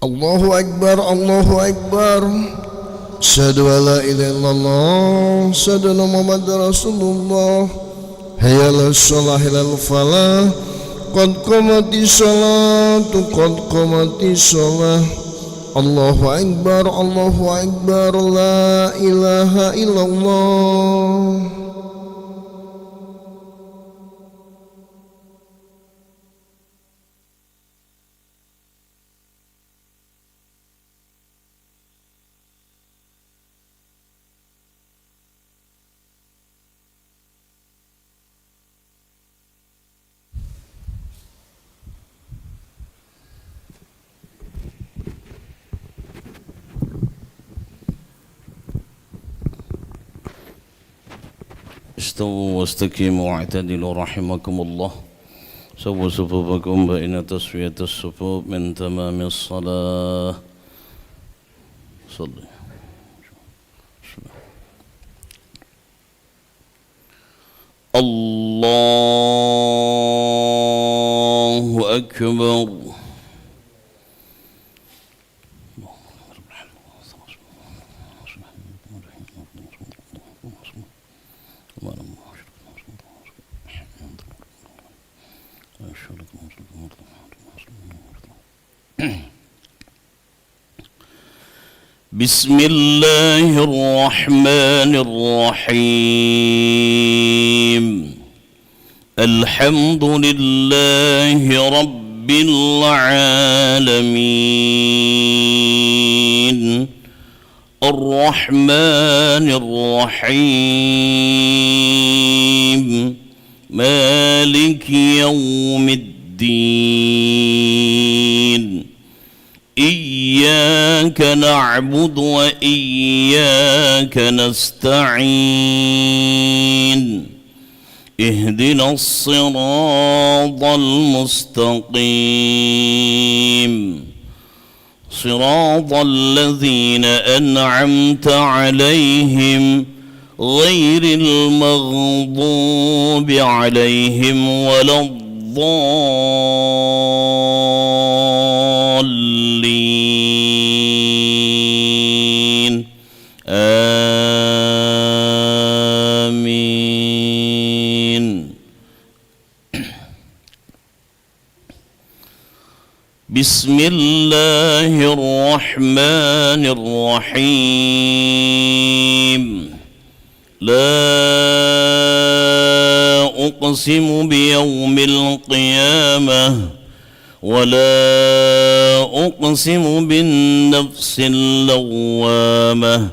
الله أكبر الله أكبر أشهد أن لا إله إلا الله أشهد أن محمدا رسول الله حي على الصلاة حي على الفلاح قد قامت الصلاة قد قامت الصلاة الله أكبر لا إله إلا الله. استووا واستقيموا واعتدلوا رحمكم الله. سووا صفوفكم بين تسوية الصفوف من تمام الصلاة. صلي. الله أكبر. بسم الله الرحمن الرحيم. الحمد لله رب العالمين الرحمن الرحيم مالك يوم الدين. إياك نعبد وإياك نستعين. اهدنا الصراط المستقيم صراط الذين أنعمت عليهم غير المغضوب عليهم ولا الضالين. آمين. بسم الله الرحمن الرحيم. لا أقسم بيوم القيامة ولا أقسم بالنفس اللوامة.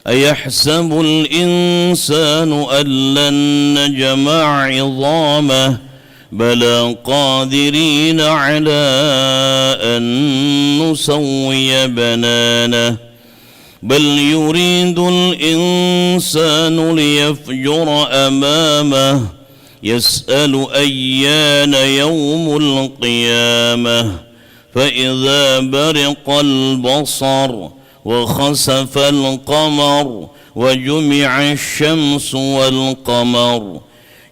أيحسب الإنسان أن لن نجمع عظامه بلى قادرين على أن نسوي بنانه. بل يريد الإنسان ليفجر أمامه يسأل أيان يوم القيامة. فإذا برق البصر وخسف القمر وجمع الشمس والقمر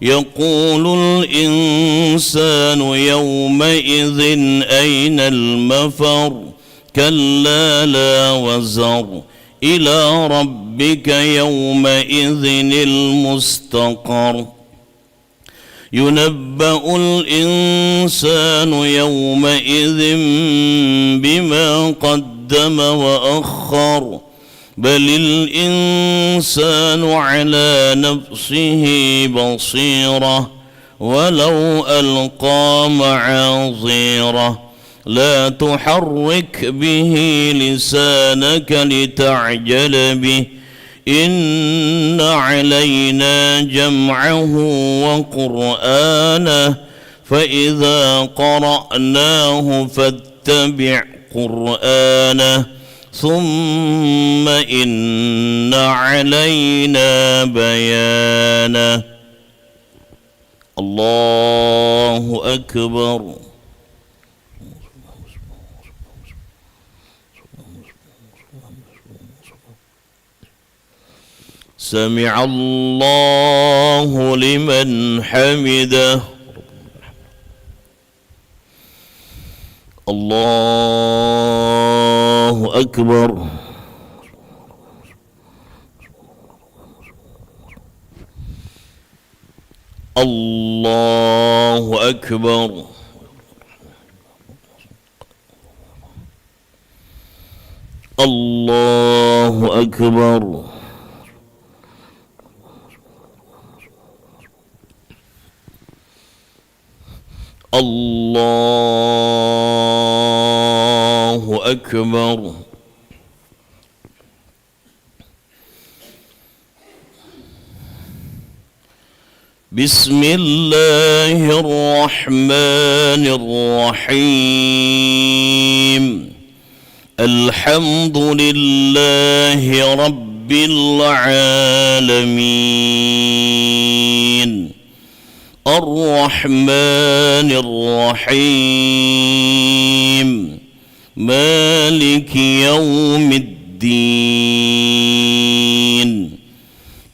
يقول الإنسان يومئذ أين المفر. كلا لا وزر إلى ربك يومئذ المستقر. ينبأ الإنسان يومئذ بما قدم وأخر. بل الإنسان على نفسه بصيرة ولو ألقى معاذيره. لا تحرك به لسانك لتعجل به. إن علينا جمعه وقرآنه فإذا قرأناه فاتبع قرآنه ثم إن علينا بيانه. الله أكبر. سمع الله لمن حمده. الله أكبر. الله أكبر. الله أكبر. الله أكبر. بسم الله الرحمن الرحيم. الحمد لله رب العالمين. الرحمن الرحيم. مالك يوم الدين.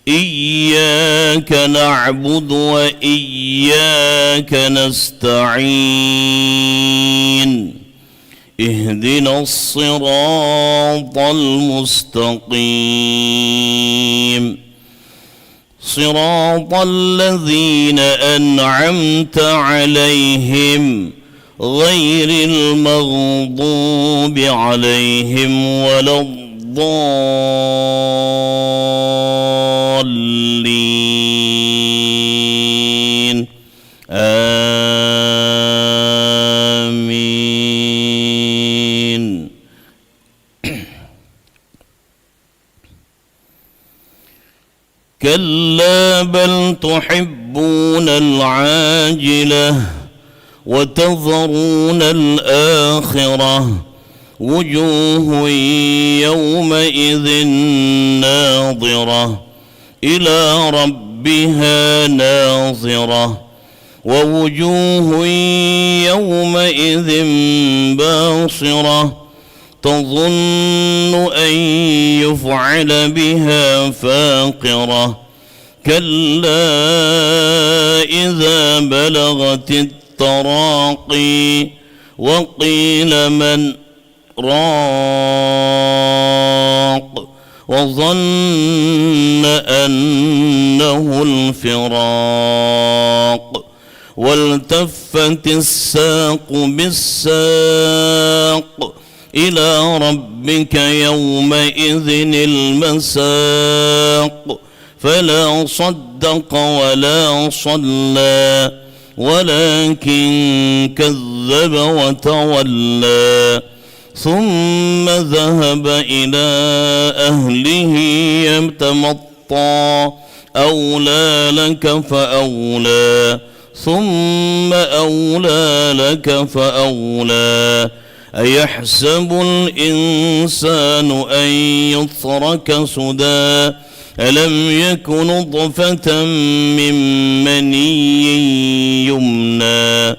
إياك نعبد وإياك نستعين. اهدنا الصراط المستقيم. صراط الذين أنعمت عليهم غير المغضوب عليهم ولا الضالين. آمين. كلا بل تحبون العاجلة وتذرون الآخرة. وجوه يومئذ ناظرة إلى ربها ناظرة. ووجوه يومئذ باصرة تظن أن يفعل بها فاقرة. كلا إذا بلغت التراقي وقيل من راق وظن أنه الفراق. والتفت الساق بالساق إلى ربك يومئذ المساق. فلا صدق ولا صلى ولكن كذب وتولى. ثم ذهب إلى أهله يتمطى. أولى لك فأولى ثم أولى لك فأولى. أيحسب الإنسان أن يترك سدى. ألم يك نطفة من مني يمنى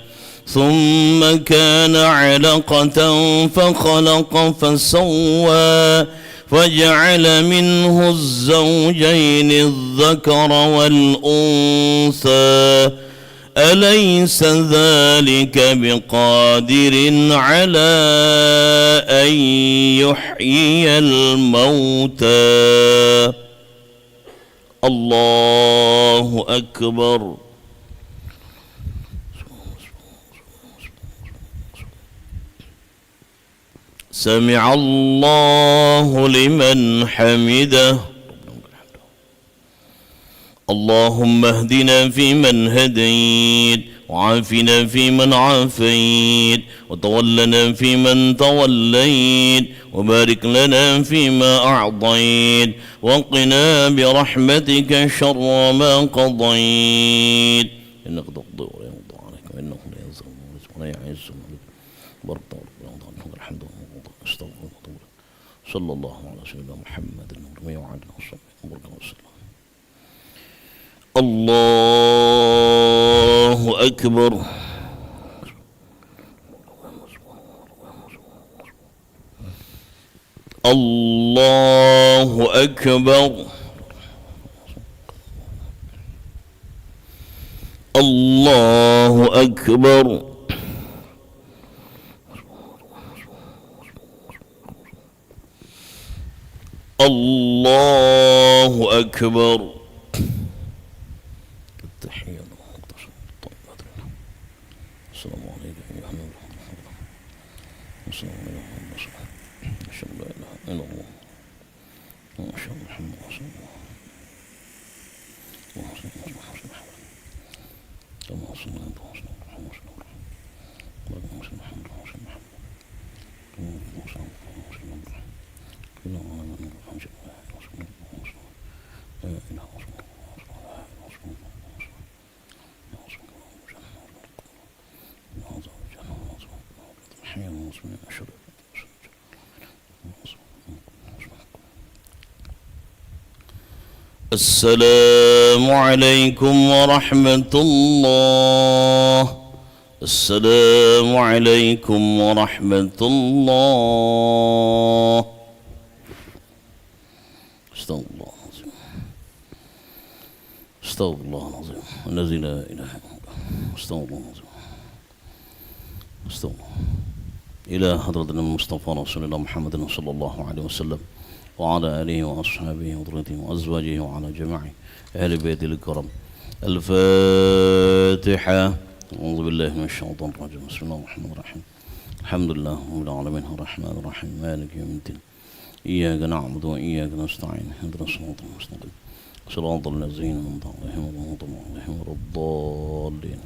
ثم كان علقة فخلق فسوى فجعل منه الزوجين الذكر والأنثى. أليس ذلك بقادر على أن يحيي الموتى. الله أكبر. سمع الله لمن حمده. اللهم اهدنا فيمن هديت وعافنا فيمن عافيت وتولنا فيمن توليت وبارك لنا فيما أعطيت وقنا برحمتك شر ما قضيت. إنك تقضي ولا يقضى عليك وإنه لا يذل ولا يعز بارك الله الحمد لله. استغفر الله. صلى الله على سيدنا محمد وعلى آله وصحبه وسلم. الله أكبر. الله أكبر. الله أكبر. الله أكبر. التحية السلام عليكم يا أهل السلام عليكم أشهد أن لا إله إلا الله وأشهد أن محمدا رسول الله. السلام عليكم ورحمة الله. السلام عليكم ورحمة الله. استغفر الله العظيم. استغفر الله العظيم الذي لا إله إلا هو. استغفر الله العظيم. استغفر الله. إلى حضرة المصطفى رسول الله محمد صلى الله عليه وسلم وعلى آله وأصحابه وذريته وأزواجه وعلى جميع أهل بيته الكرم. الفاتحة. أعوذ بالله من الشيطان الرجيم. بسم الله الرحمن الرحيم. الحمد لله رب العالمين الرحمن الرحيم مالك يوم الدين إياك نعبد وإياك نستعين اهدنا الصراط المستقيم صراط الذين أنعمت عليهم غير المغضوب عليهم ولا الضالين.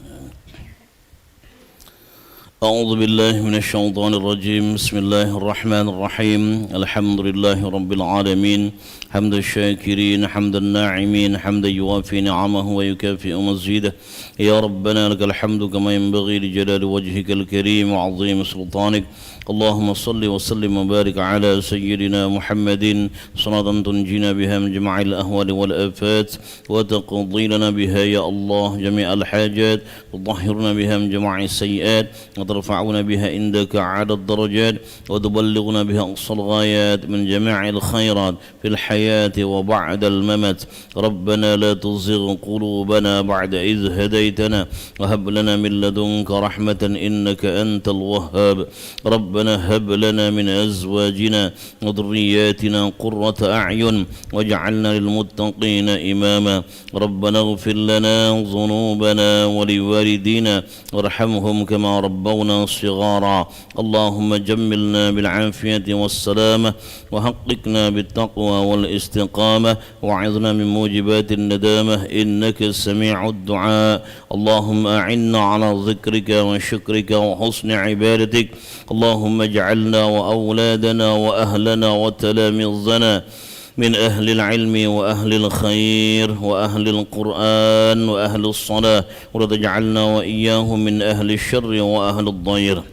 أعوذ بالله من الشيطان الرجيم. بسم الله الرحمن الرحيم. الحمد لله رب العالمين حمد الشاكرين حمد الناعمين حمدا يوافي نعمه ويكافئ مزيده. يا ربنا لك الحمد كما ينبغي لجلال وجهك الكريم وعظيم سلطانك. اللهم صل وسلم وبارك على سيدنا محمد صلاة تنجينا بها من جميع الأهوال والآفات وتقضي لنا بها يا الله جميع الحاجات وتطهرنا بها من جميع السيئات وترفعنا بها عندك أعلى الدرجات وتبلغنا بها أقصى الغايات من جميع الخيرات في الحياة وبعد الممات. ربنا لا تزغ قلوبنا بعد إذ هديتنا وهب لنا من لدنك رحمة إنك أنت الوهاب. ربنا هب لنا من أزواجنا وذرياتنا قرة أعين واجعلنا للمتقين إماما. ربنا اغفر لنا ذنوبنا ولوالدينا وارحمهم كما ربونا صغارا. اللهم جملنا بالعافية والسلامة وحققنا بالتقوى والاستقامة وعظنا من موجبات الندامة إنك سميع الدعاء. اللهم أعنا على ذكرك وشكرك وحسن عبادتك. اللهم اجعلنا وأولادنا وأهلنا وتلاميذنا من أهل العلم وأهل الخير وأهل القرآن وأهل الصلاة ولا تجعلنا وإياهم من أهل الشر وأهل الضير.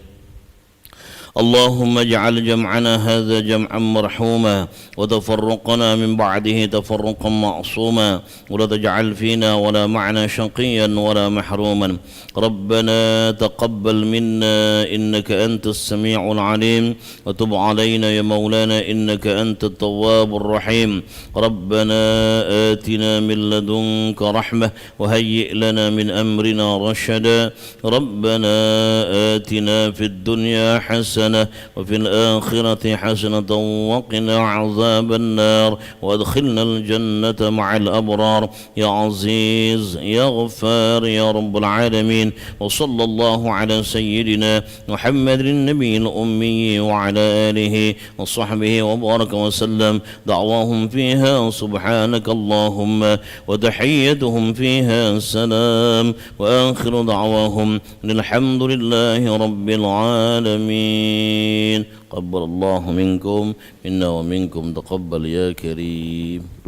اللهم اجعل جمعنا هذا جمعا مرحوما وتفرقنا من بعده تفرقا معصوما ولا تجعل فينا ولا معنا شقيا ولا محروما. ربنا تقبل منا إنك أنت السميع العليم وتب علينا يا مولانا إنك أنت التواب الرحيم. ربنا آتنا من لدنك رحمة وهيئ لنا من أمرنا رشدا. ربنا آتنا في الدنيا حسنة وفي الآخرة حسنة وقنا عذاب النار وادخلنا الجنة مع الأبرار يا عزيز يا غفار يا رب العالمين. وصلى الله على سيدنا محمد النبي الأمي وعلى آله وصحبه وبارك وسلم. دعواهم فيها سبحانك اللهم وتحيتهم فيها سلام وآخر دعواهم الحمد لله رب العالمين. قبل الله منكم منا ومنكم تقبل يا كريم.